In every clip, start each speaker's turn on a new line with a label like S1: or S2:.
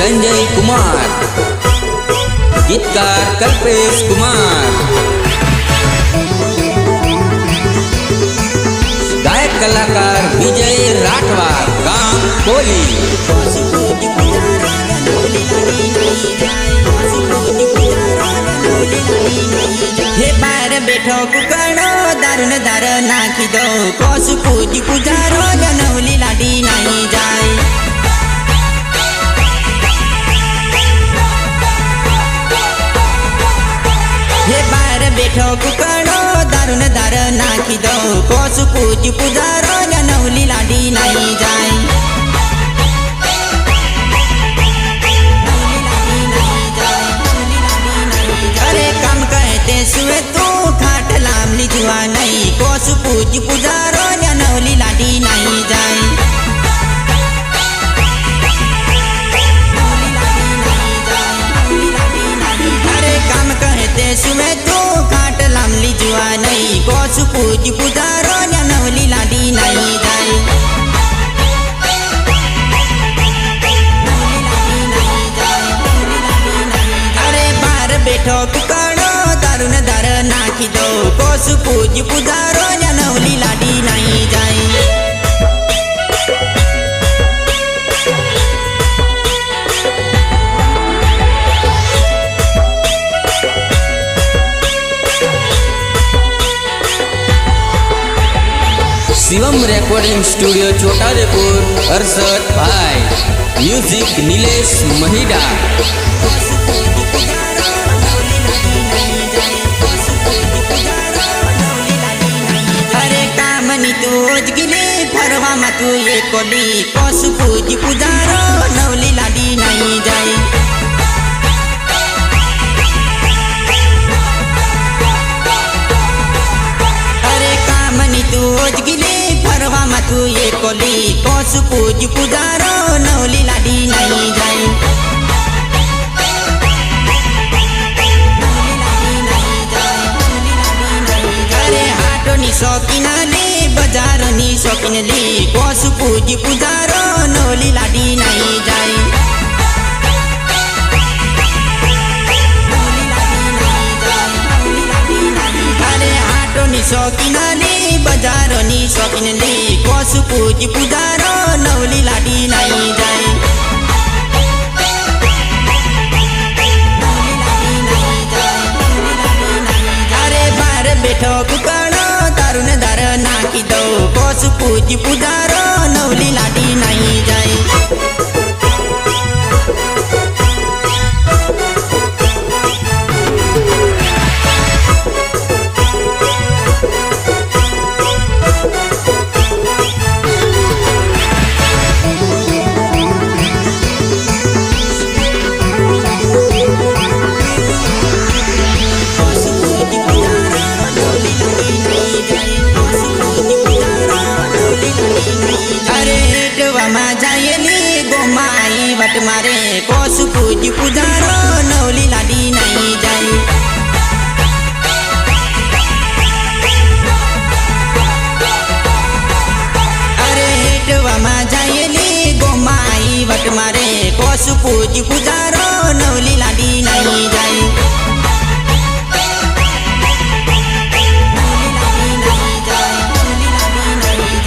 S1: संजय कुमार, गीतकार कल्पेश कुमार, गायक कलाकार विजय राठवा, गांव कोली।
S2: हे बार बैठो कुकड़ो दारुन दार नाखी दो कोसु पूजी पुजारो जनौली लाडी नहीं जाए। हे बार बैठो कुकड़ो दारुन दार नाखी दो कोसु पूजी पुजारो जनौली लाडी नहीं जाए। सुए तू खाट लामली जुआ नहीं कोसु पूज पुजारो जनौली लाडी नहीं जाए। अरे काम कहते सुए तू खाट लामली जुआ नहीं कोसु पूज पुजारो जनौली लाडी नहीं जाए। अरे बार बैठो कुकड़ो दारुन दार नाखी दो कोसु पूज पुजारो जनौली लाडी नहीं जाए।
S1: शिवम रिकॉर्डिंग स्टूडियो छोटादेपुर, अरसद भाई, म्यूजिक नीलेश महिडा।
S2: तूज गिले फरवा तू ये कोली कोसु पूज पुजारो नौली लाडी नहीं जाए। अरे कामनी तूज गिले फरवा तू ये कोली कोसु पूज पुजारो नौली लाडी नहीं जाए। अरे हाटो नि शौकीनाले बजारो नि शौकीनले कोसु पूज पुजारो नौली लाडी नहीं जाए। अरे हाटो नि शौकीनाले बजारो नि शौकीनले कोसु पूज पुजारो नौली लाडी नहीं जाए। अरे बार बैठो कुकड़ो दारुन दार नाखी दो कोसु पूज पुजारो नौली लाडी नहीं जाए। बट मारे कोसु पूज पुजारो नौली लाडी नहीं जाए। अरे हेटवा मा जाएली गोमाई बट मारे कोसु पूज पुजारो नौली लाडी नहीं जाए।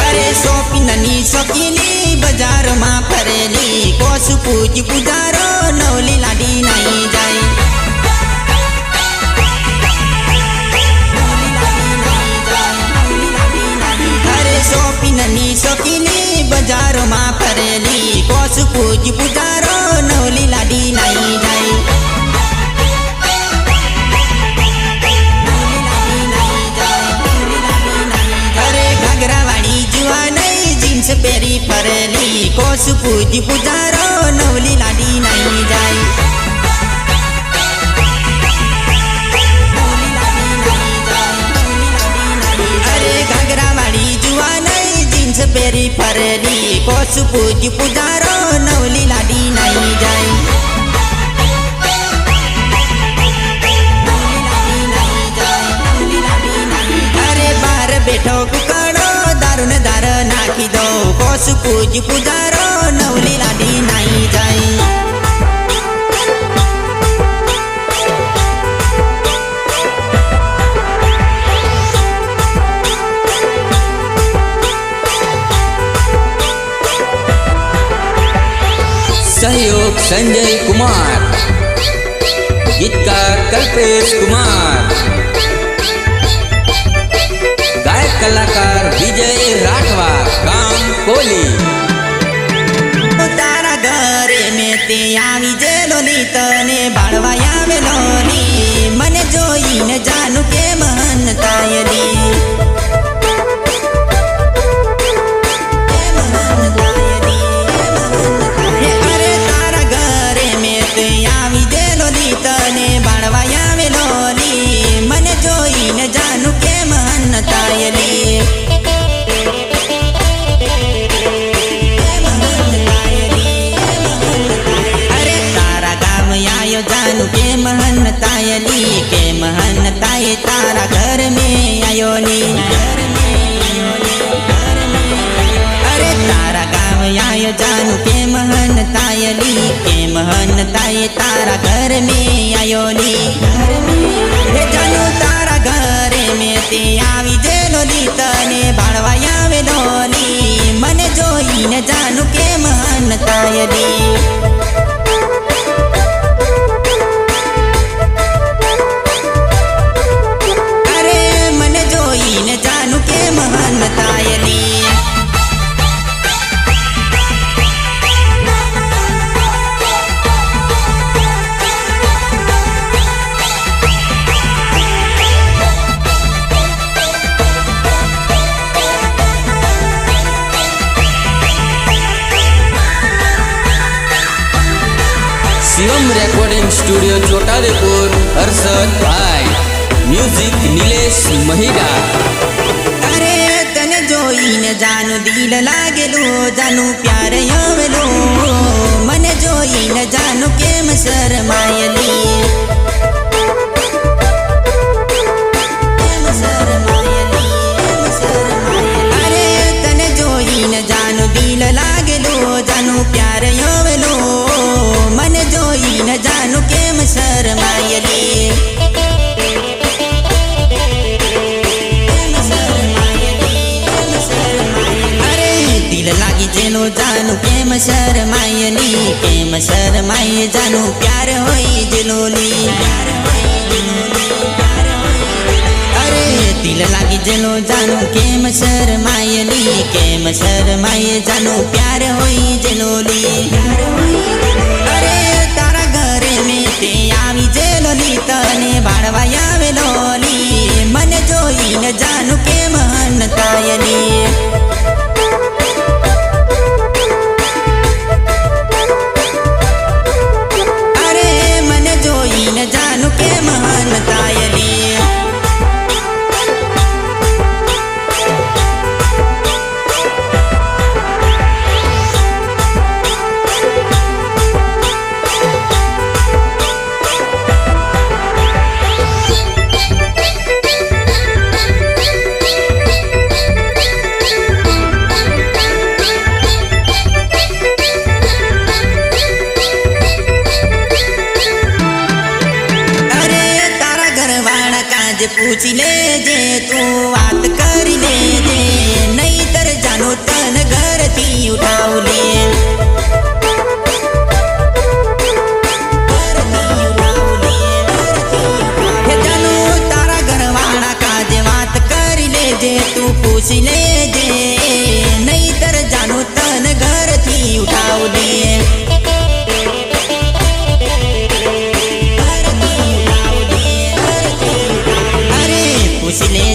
S2: अरे सोपिननी सोकिली बाजार मा फरेली कोसु पूज पुजारो नौली लाडी नहीं जाए। अरे सोपिननी सोकिली बाजार मा फरेली कोसु पूज पुजारो नौली लाडी नहीं जाए। अरे घगरावाड़ी जुआ नहीं जींस पेरी फरेली कोसु पूज पुजारो नौली लाडी नहीं जाए। अरे घगरावाड़ी जुआ नहीं जींस पेरी फरेली कोसु पूज पुजारो नौली लाडी नहीं जाए। अरे बार बैठो कुकड़ो दारुन दार नाखी दो कोसु पूज पुजारो नौली लाडी नहीं जाए।
S1: संजय कुमार, गीतकार कल्पेश कुमार, गायक कलाकार विजय राठवा, गाम कोली।
S2: તારા ઘરે મેં તે આવી જેલો ની તને બાળવા આવેલો ની મને જોઈને જાનું કે મહનતાયલી અરે તારા ઘરે મેં તે આવી જેલો ની તને બાળવા આવેલો ની મને જોઈને જાનું કે મહનતાયલી जानु के महनतायली के महनताय तारा घर में आयो नी अरे तारा गाँव आयो जानु के महनतायली के महनताय तारा घर में आयो नी हे जानु तारा घर में ते आवी जेलो नी तने बाळवा आवेलो नी मने जोईने जानु के महनतायली
S1: शिवम रेकॉर्डिंग स्टूडियो छोटादेपुर, हर्षद भाई, म्यूजिक नीलेश महिडा।
S2: अरे तने जोईने जानु दिल लागेलो जानु प्यार आवेलो मने जोईने जानु केम शरमायली अरे तने जोईने जानु दिल लागेलो जानु प्यार आवेलो मन जोईने जानु केम शरमायली अरे दिल लागी जेनो जानु केम शरमाये जानु प्यार होई जेलोली अरे दिल लागी जेनो जानु केम शरमाये जानु प्यार होई जेलोली अरे तारा घरे में ते आवी जेलोली तने बाळवा आवेलो नी मने जोईने जानु के महनतायली अरे मने जोईने जानु के महनतायली पूछ ले जे तू बात कर ले जे नहीं तर जानो तन घर थी उठाऊ ले जानो तारा घरवाला का जे बात कर ले जे तू पूछ ले जे नहीं तर जानो तन घर थी उठाऊ ले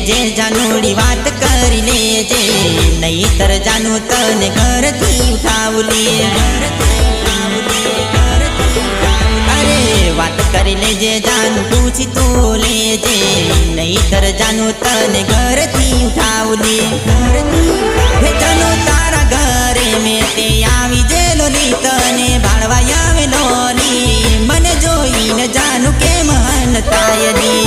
S2: जे जानोड़ी बात कर ले जे नहीं तर जानो तने घर थी उठावली अरे बात कर ले जे जानू पूछ तो ले जे नहीं तर जानो तने घर थी उठावली हे जानो तारा घरे में ते आवी जेलोली तने बाळवा आवेलो नी मने जोईने जानु के महनतायली